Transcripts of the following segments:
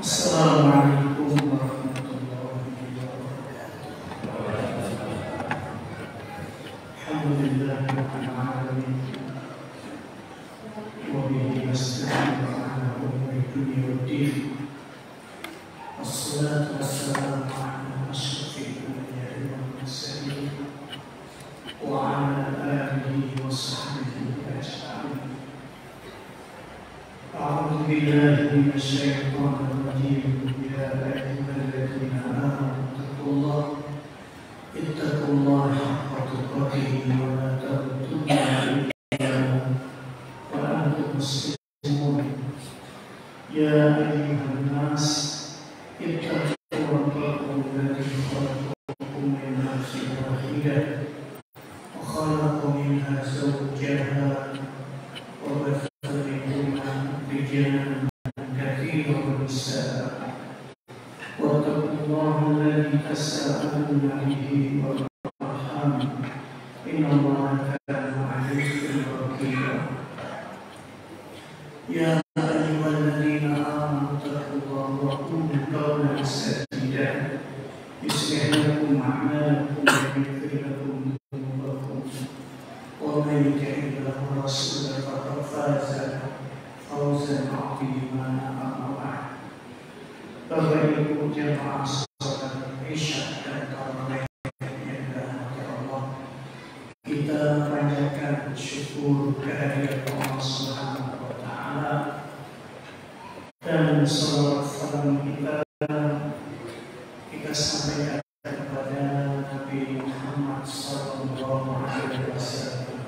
Assalamualaikum warahmatullahi wabarakatuh. Alhamdulillahirabbil alamin. Wa bihi nasta'inu ala umuri dunya waddin. Wassalatu wassalamu ala asyrafil anbiya'i wal mursalin wa ala alihi wa sahbihi ajma'in. A'udzu billahi minasy syaithanir rajim. Ya ayyuhalladzina amanu ittaqullaha haqqa tuqatih wa la tamutunna illa wa antum muslimun. Ya ayyuhan nas ittaqu rabbakum alladzi khalaqakum min nafsin wahidah wa khalaqa minha zawjaha wa batha minhuma rijalan كثيرا ونساء واتقوا الله الذي تساءلون به والأرحام إن الله كان عليكم رقيبا. يا أيها الذين آمنوا اتقوا الله وقولوا قولا سديدا يصلح لكم أعمالكم ويغفر لكم ذنوبكم ومن يطع الله ورسوله فقد فاز فوزا عظيما. Bapak Ibu jemaah salat Isya dan tarawih yang dirahmati Allah, kita panjatkan syukur kehadirat Allah Subhanahu wa Ta'ala dan salawat salam kita sampaikan kepada Nabi Muhammad sallallahu alaihi wasallam.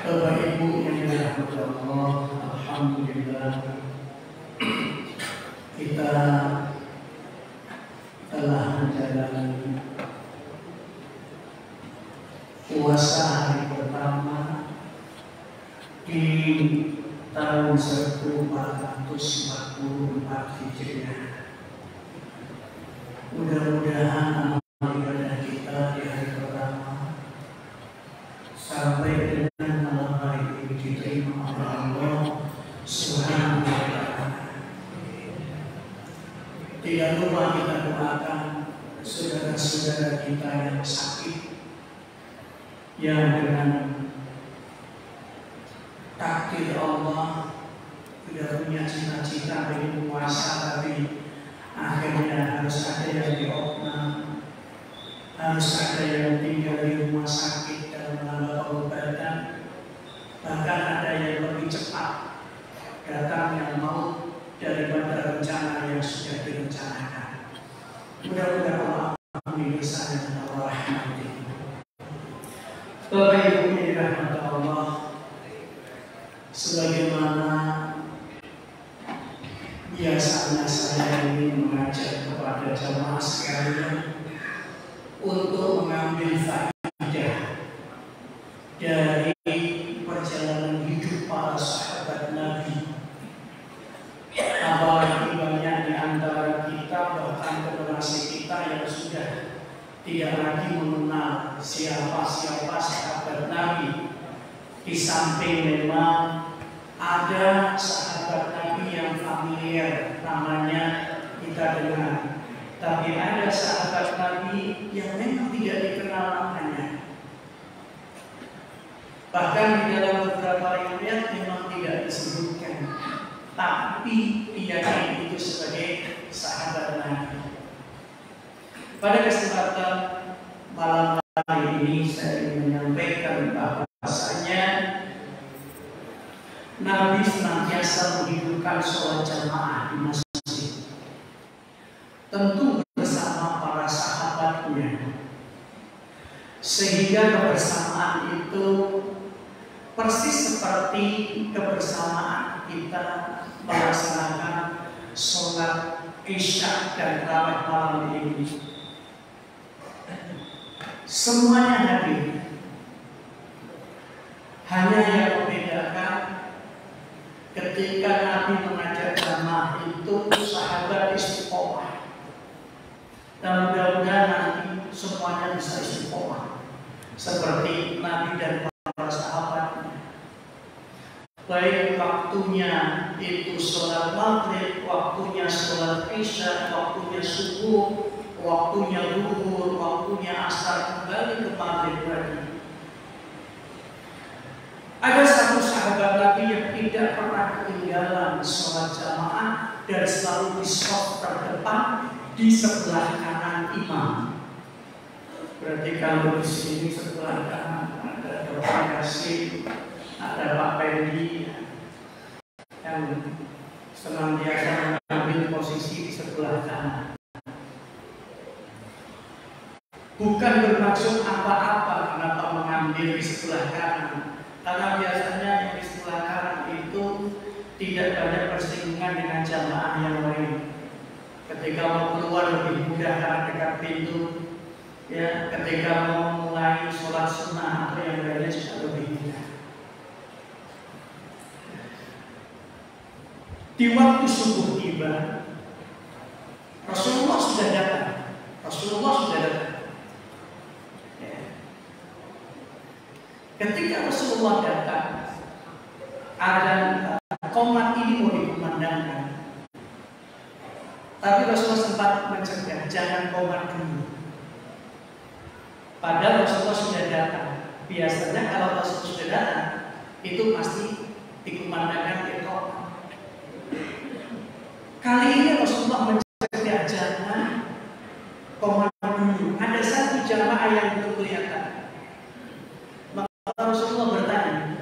Bapak Ibu yang dirahmati Allah, alhamdulillah kita telah menjalani puasa hari pertama di tahun 1444 Hijriah. Mudah-mudahan amal ibadah kita di hari pertama sampai dengan malam hari ini diterima oleh Allah Subhanahu wa Ta'ala. Tidak lupa kita doakan saudara-saudara kita yang sakit, yang dengan takdir Allah tidak punya cita-cita ingin puasa, tapi akhirnya harus ada yang diopnam, harus ada yang tinggal di rumah sakit dalam rangka pengobatan, bahkan ada yang lebih cepat datangnya maut daripada rencana yang sudah direncanakan. Mudah-mudahan Allah ampuni dosa dan Allah rahmati. Bapak Ibu yang dirahmati Allah, sebagaimana biasanya saya ingin mengajak kepada jamaah sekalian untuk mengambil faedah dari perjalanan hidup para sahabat Nabi. Apalagi banyak di antara kita, bahkan generasi kita yang sudah tidak lagi mengenal siapa-siapa sahabat Nabi. Di samping memang ada sahabat Nabi yang familiar namanya kita dengar, tapi ada sahabat Nabi yang memang tidak dikenal namanya. Bahkan di dalam beberapa riwayat memang tidak disebutkan, tapi diyakini itu sebagai sahabat Nabi. Pada kesempatan malam hari ini saya ingin menyampaikan bahwasanya Nabi senantiasa menghidupkan sholat jamaah di masjid, tentu bersama para sahabatnya, sehingga kebersamaan itu persis seperti kebersamaan kita melaksanakan sholat Isya dan tarawih malam ini. Semuanya hadir, hanya yang membedakan ketika Nabi mengajak jamaah itu sholat maghrib, waktunya sholat isya, waktunya subuh, waktunya zuhur, waktunya asar, kembali ke maghrib lagi. Ada satu sahabat Nabi yang tidak pernah ketinggalan sholat jamaah dan selalu di shaf terdepan di sebelah kanan imam. Berarti kalau di sini sebelah kanan ada Bapak Yasin, ada Pak Pendi yang senantiasa mengambil posisi di sebelah kanan. Bukan bermaksud apa-apa kenapa mengambil di sebelah kanan, karena biasanya yang di sebelah kanan itu tidak banyak bersinggungan dengan jamaah yang lain. Ketika mau keluar lebih mudah karena dekat pintu, ya, ketika mau mulai sholat sunnah atau yang lainnya juga lebih mudah. Di waktu subuh tiba, Rasulullah sudah datang. Ketika Rasulullah datang, ada qomat ini mau dikumandangkan. Tapi Rasulullah sempat mencegah, jangan qomat dulu. Padahal Rasulullah sudah datang. Biasanya kalau Rasulullah sudah datang, itu pasti dikumandangkan iqamah. Kali ini Rasulullah mencegah, jangan qomat dulu. Ada satu jamaah yang belum kelihatan. Rasulullah bertanya,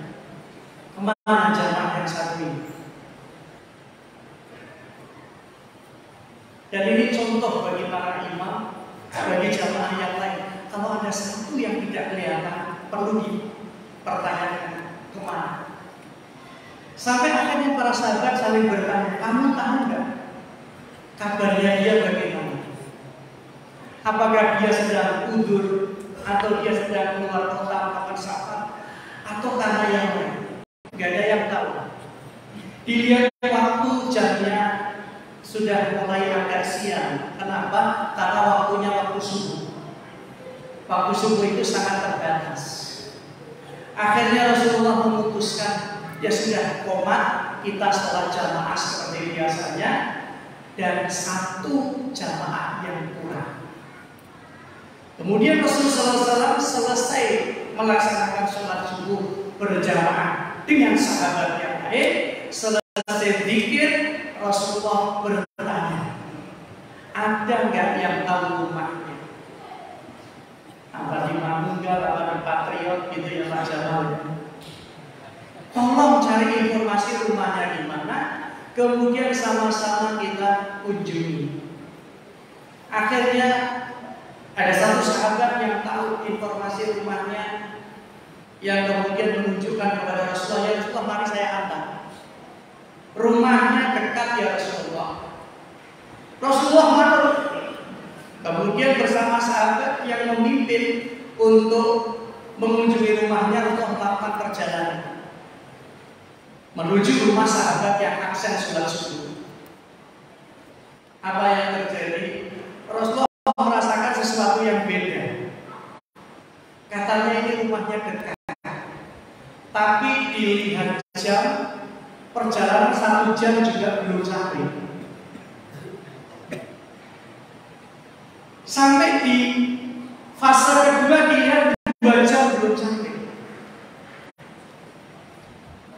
kemana jamaah yang satu ini? Dan ini contoh bagi para imam, bagi jamaah yang lain. Kalau ada satu yang tidak kelihatan, perlu dipertanyakan kemana. Sampai akhirnya para sahabat saling bertanya, kamu tahu nggak kabarnya dia bagaimana? Apakah dia sedang udzur atau dia sedang keluar kota melakukan safar atau karena yang lain? Gak ada yang tahu. Dilihat waktu jamnya sudah mulai agak siang. Kenapa? Karena waktunya waktu subuh. Waktu subuh itu sangat terbatas. Akhirnya Rasulullah memutuskan, ya sudah, qomat, kita sholat jamaah seperti biasanya, dan satu jamaah yang kurang. Kemudian Rasulullah SAW selesai melaksanakan sholat subuh berjamaah dengan sahabat yang lain. Selesai zikir, Rasulullah bertanya, ada nggak yang tahu rumahnya? Apa di Manunggal, apa di Patriot gitu ya Pak Jamal? Tolong cari informasi rumahnya di mana, kemudian sama-sama kita kunjungi. Akhirnya ada satu sahabat yang tahu informasi rumahnya, yang kemudian menunjukkan kepada Rasulullah, ya Rasulullah, mari saya antar. Rumahnya dekat ya Rasulullah. Rasulullah menurut. Kemudian bersama sahabat yang memimpin untuk mengunjungi rumahnya untuk melakukan perjalanan menuju rumah sahabat yang aksen sholat subuh. Apa yang terjadi? Rasulullah merasakan sesuatu yang beda. Katanya ini rumahnya dekat, tapi dilihat jam, perjalanan 1 jam juga belum sampai. Sampai di fase kedua dilihat 2 jam belum sampai.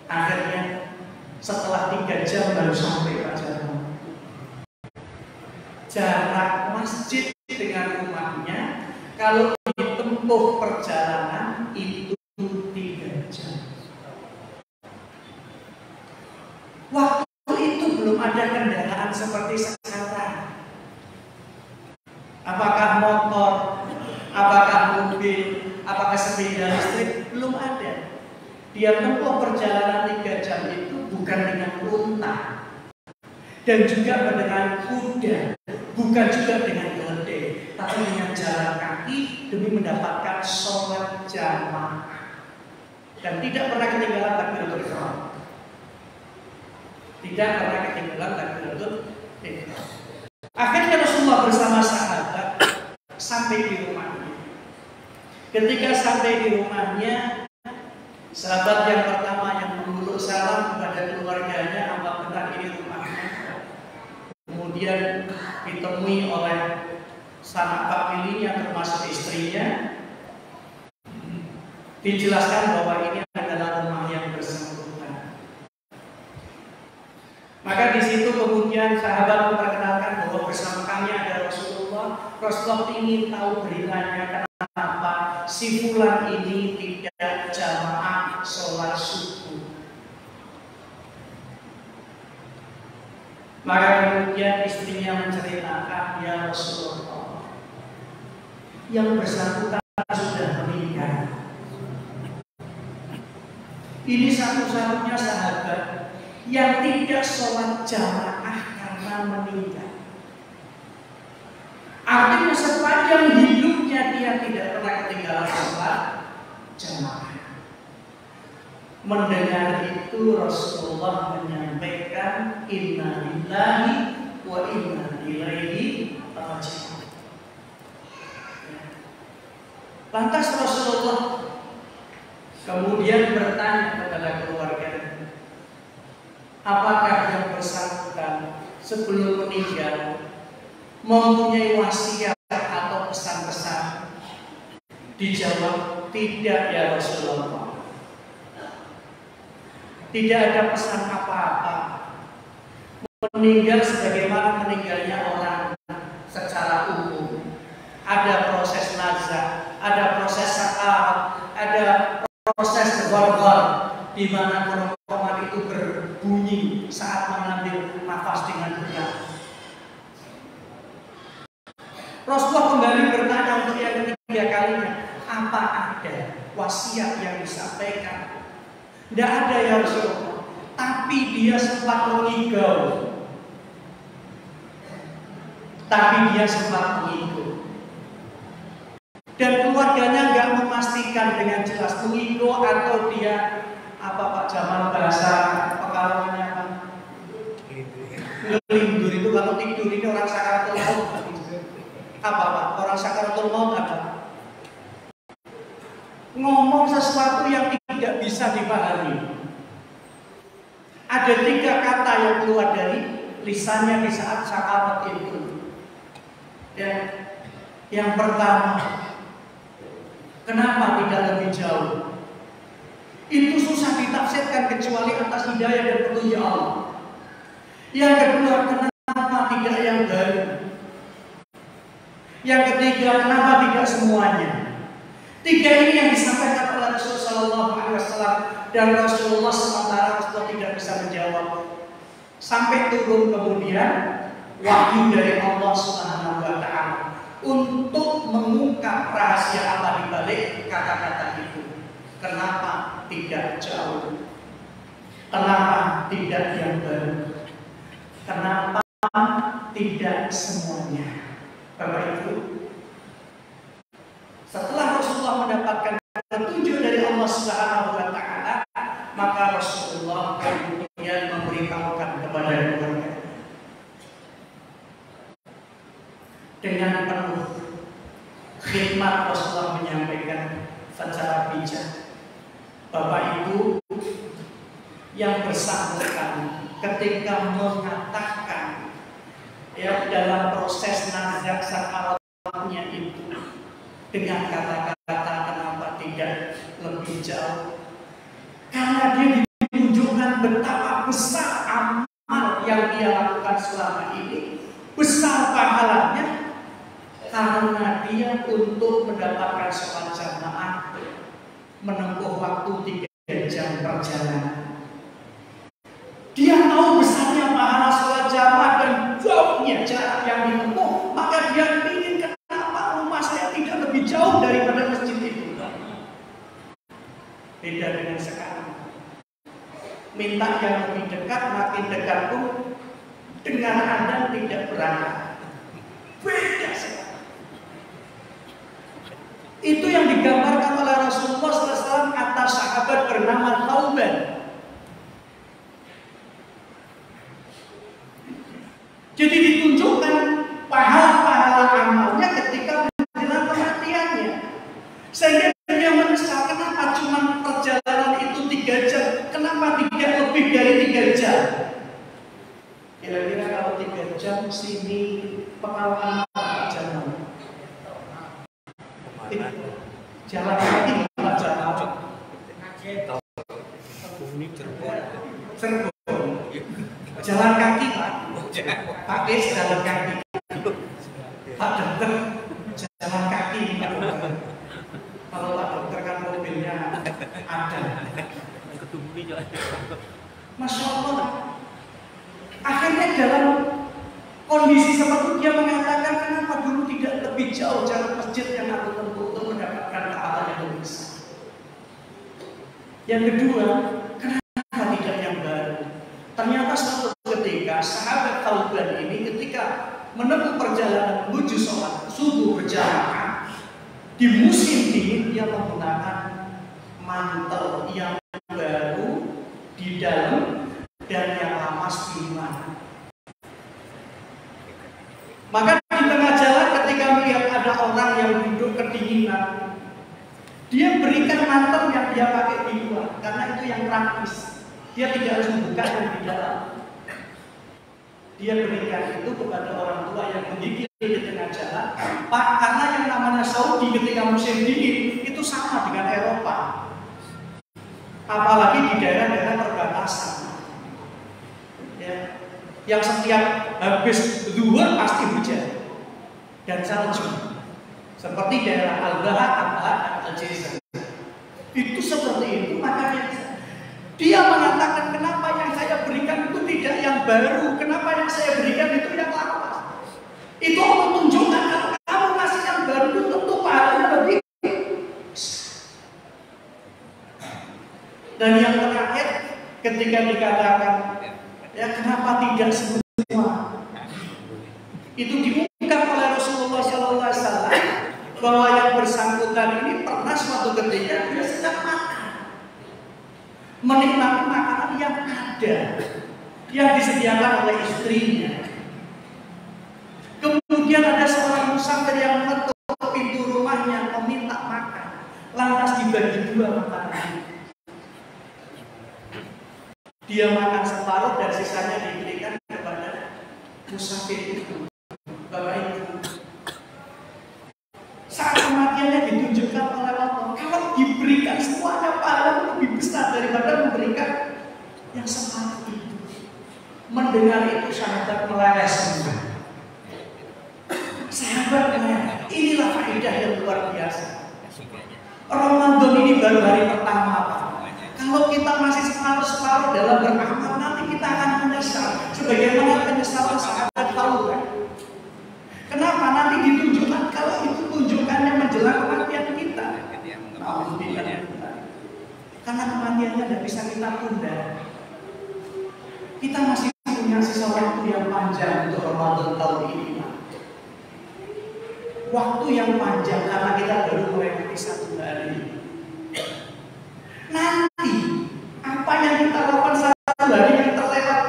Akhirnya setelah 3 jam baru sampai Pak Jamal. Jarak masjid dengan rumahnya kalau ditempuh perjalanan itu 3 jam. Waktu itu belum ada kendaraan seperti sekarang. Apakah motor, apakah mobil, apakah sepeda listrik, belum ada. Dia tempuh perjalanan 3 jam itu bukan dengan unta dan juga dengan kuda, bukan juga dengan keledai, tapi dengan jalan kaki demi mendapatkan sholat jamaah. Dan tidak pernah ketinggalan takbiratul ihram. Tidak pernah ketinggalan takbiratul ihram. Akhirnya Rasulullah bersama sahabat sampai di rumahnya. Ketika sampai di rumahnya, sahabat yang pertama yang mengutuk salam kepada keluarganya, apa benar kemudian ditemui oleh sanak familinya termasuk istrinya, dijelaskan bahwa ini adalah rumah yang bersangkutan. Maka di situ kemudian sahabat memperkenalkan bahwa bersama kami ada Rasulullah. Rasulullah ingin tahu beritanya, kenapa si fulan ini tidak jamaah sholat subuh. Maka kemudian istrinya menceritakan, ya Rasulullah, yang bersangkutan sudah meninggal. Ini satu-satunya sahabat yang tidak sholat jamaah karena meninggal. Artinya sepanjang hidupnya dia tidak pernah ketinggalan sholat jamaah. Mendengar itu Rasulullah menyampaikan, inna lillahi wa inna ilaihi raji'un. Lantas Rasulullah kemudian bertanya kepada keluarganya, apakah yang bersangkutan sebelum meninggal mempunyai wasiat atau pesan-pesan? Dijawab, tidak ya Rasulullah. Tidak ada pesan apa-apa. Meninggal sebagaimana meninggalnya orang secara umum. Ada proses nazar, ada proses sakarat, ada proses gorgor di mana kerongkongan itu berbunyi saat mengambil nafas dengan berat. Rasulullah kembali bertanya untuk yang ketiga kalinya, apa ada wasiat yang disampaikan? Tidak ada ya Rasulullah. Tapi dia sempat mengigau. Dan keluarganya nggak memastikan dengan jelas mengigau atau dia apa Pak Jamal bahasa Pekalongannya apa? Ngelindur itu kalau tidur ini orang sakaratul maut. Apa Pak? Orang sakaratul maut apa? Ngomong sesuatu yang tidak bisa dipahami. Ada 3 kata yang keluar dari lisannya di saat sakarat itu. Ya. Yang pertama, kenapa tidak lebih jauh? Itu susah ditafsirkan kecuali atas hidayah dan petunjuk Allah. Yang kedua, kenapa tidak yang baru? Yang ketiga, kenapa tidak semuanya? 3 ini yang disampaikan oleh Rasulullah SAW, dan Rasulullah sementara Rasulullah tidak bisa menjawab. Sampai turun kemudian wahyu dari Allah Subhanahu wa Ta'ala untuk mengungkap rahasia apa di balik kata-kata itu. Kenapa tidak jauh? Kenapa tidak yang baru? Kenapa tidak semuanya? Bapak Ibu, setelah Rasulullah mendapatkan petunjuk dari Allah Subhanahu wa Ta'ala, maka Rasulullah kemudian memberitahukan kepada keluarga dengan penuh khidmat. Rasulullah menyampaikan secara bijak, Bapak Ibu, yang bersangkutan ketika mengatakan ya dalam proses nazar sakaratnya itu dengan kata-kata kenapa tidak lebih jauh, karena dia ditunjukkan betapa besar amal yang dia lakukan selama ini, besar pahalanya, karena dia untuk mendapatkan sholat jamaah menempuh waktu 3 jam perjalanan. Dia tahu besarnya pahala sholat jamaah dan jauhnya jarak yang ditempuh, maka dia ingin, kenapa rumah saya tidak lebih jauh daripada masjid itu? Beda dengan sekarang. Minta yang lebih dekat, makin dekat pun dengan Anda tidak berangkat. Beda sekali. Itu yang digambarkan oleh Rasulullah SAW atas sahabat bernama Thauban. Jadi ditunjukkan pahala-pahala amalnya ketika menjelang kematiannya. Sehingga dia menyesal, kenapa cuma perjalanan itu 3 jam, kenapa tidak lebih dari 3 jam? Kira-kira kalau 3 jam, sini Pekalongan jam. Jalan kaki nggak jalan. Jalan kaki Pak Des jalan kaki. Pak dokter jalan kaki. Kalau Pak dokter kan mobilnya ada. Masya Allah. Akhirnya dalam kondisi seperti dia mengatakan, kenapa dulu tidak lebih jauh jalan masjid yang aku tempuh untuk mendapatkan pahala yang lebih besar. Yang kedua, kenapa tidak yang baru? Ternyata suatu ketika sahabat Thauban ini ketika menempuh perjalanan menuju sholat subuh berjamaah di musim dingin, dia menggunakan mantel yang baru di dalam dan yang lama di mana. Maka di tengah jalan ketika melihat ada orang yang duduk kedinginan, dia berikan mantel yang dia pakai di luar karena itu yang praktis. Dia tidak harus membuka yang di dalam. Dia berikan itu kepada orang tua yang menggigil di tengah jalan. Pak, karena yang namanya Saudi ketika musim dingin itu sama dengan Eropa. Apalagi di daerah-daerah perbatasan. Ya, yang setiap habis zuhur pasti hujan dan salju. Seperti daerah Al-Bahar, dan Al-Jaizan. Itu seperti itu, makanya dia mengatakan kenapa yang saya berikan itu tidak yang baru, kenapa yang saya berikan itu yang lama. Itu Allah tunjukkan kalau kamu kasih yang baru itu tentu pahalanya lebih. Dan yang terakhir ketika dikatakan ya kenapa tidak semua, itu diungkap oleh Rasulullah SAW bahwa yang bersangkutan ini pernah suatu ketika dia sedang makan, menikmati makanan yang ada, yang disediakan oleh istrinya. Kemudian ada seorang musafir yang mengetuk pintu rumahnya meminta makan, lantas dibagi 2 makanan. Dia makan separuh dan sisanya diberikan kepada musafir itu. Bapak Ibu, saat kematiannya ditunjukkan oleh Allah, kalau diberikan semuanya pahala lebih besar daripada memberikan yang separuh itu. Mendengar itu sahabat meleleh semua. Sahabat meleleh. Inilah faedah yang luar biasa. Ramadan ini baru hari pertama, Pak. Kalau kita masih separuh-separuh dalam beramal, nanti kita akan menyesal. Sebagaimana penyesalan sahabat tahu kan? Kenapa? Nanti ditunjukkan kalau itu tunjukkannya menjelang kematian kita. Karena kematiannya tidak bisa kita tunda. Kita masih punya sisa waktu yang panjang untuk Ramadan tahun ini. Waktu yang panjang karena kita baru melewati 1 hari. Nanti apa yang kita lakukan 1 hari yang terlewat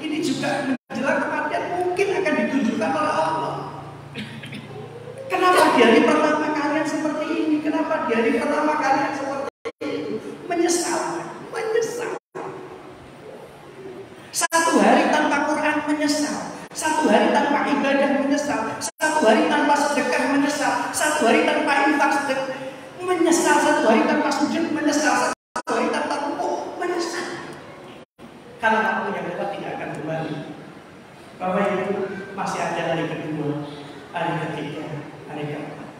ini juga menjelang kematian mungkin akan ditunjukkan oleh Allah. Kenapa di hari pertama kalian seperti ini? Kenapa di hari pertama kalian seperti itu? Menyesal. 1 hari tanpa Quran menyesal. 1 hari tanpa ibadah menyesal. 1 hari tanpa sedekah menyesal. 1 hari tanpa infak sedekah menyesal. 1 hari tanpa sujud menyesal. 1 hari tanpa rukuk menyesal. Karena waktu yang lewat tidak akan kembali. Bapak Ibu, masih ada hari kedua, hari ketiga, hari keempat,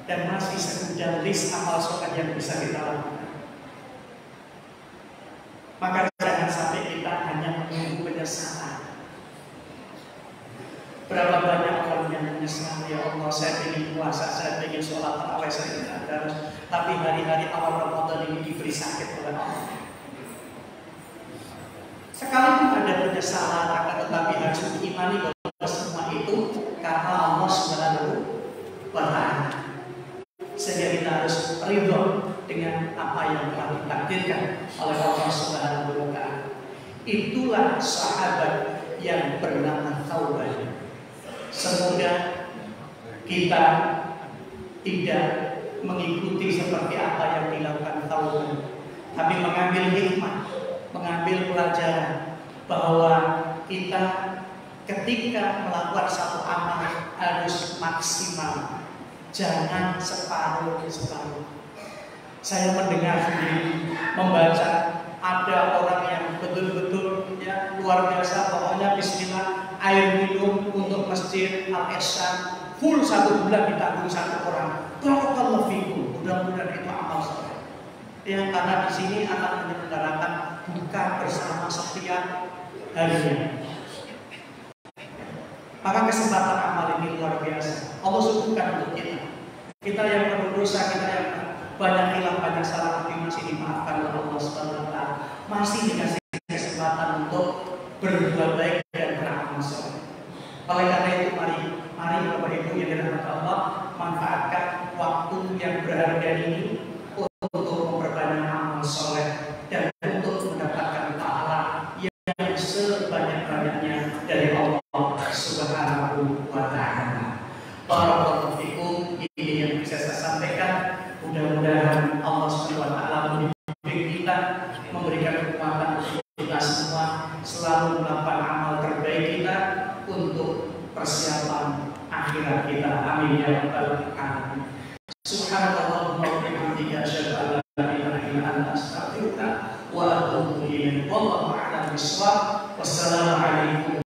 dan masih sekedar list amal sholat yang bisa kita lakukan. Maka jangan sampai kita hanya menunggu penyesalan. Berapa banyak orang yang menyesal, ya Allah saya ingin puasa, saya ingin sholat tarawih, saya ingin tadarus, tapi hari-hari awal Ramadan ini diberi sakit oleh Allah. Sekalipun ada penyesalan, akan tetapi harus diimani bahwa semua itu karena Allah Subhanahu wa Ta'ala. Sehingga kita harus ridho dengan apa yang telah ditakdirkan oleh Allah Subhanahu wa Ta'ala. Itulah sahabat yang bernama Thauban. Semoga kita tidak mengikuti seperti apa yang dilakukan Thauban, tapi mengambil hikmah, mengambil pelajaran bahwa kita ketika melakukan satu amal harus maksimal, jangan separuh-separuh. Saya mendengar sendiri, membaca ada orang yang betul-betul ya luar biasa, pokoknya bismillah, air minum untuk masjid Al-Ihsan full 1 bulan ditanggung 1 orang. Barakallahu fikum. Mudah-mudahan itu amal soleh. Ya, karena di sini akan menyelenggarakan buka bersama setiap harinya. Maka kesempatan amal ini luar biasa. Allah suguhkan untuk kita. Kita yang penuh dosa, kita yang banyak hilang, banyak salah, tapi masih dimaafkan oleh Allah Subhanahu wa Ta'ala. Masih dikasih kesempatan untuk berbuat baik dan beramal soleh. Oleh karena itu, mari Bapak Ibu yang dirahmati Allah, manfaatkan waktu yang berharga ini untuk memperbanyak amal soleh dan untuk mendapatkan pahala yang sebanyak-banyaknya dari Allah Subhanahu wa Ta'ala. Barakallahu fikum. Ini yang bisa saya sampaikan. Mudah-mudahan Allah Subhanahu wa Ta'ala membimbing kita, memberikan kekuatan untuk kita semua selalu melakukan amal terbaik kita untuk persiapan akhirat kita. Amin ya rabbal alamin. Subhanallahumma wa bihamdika asyhadu an la ilaha illa anta astaghfiruka wa atubu ilaik. Wallahu a'lam bishawab. Wassalamu alaikum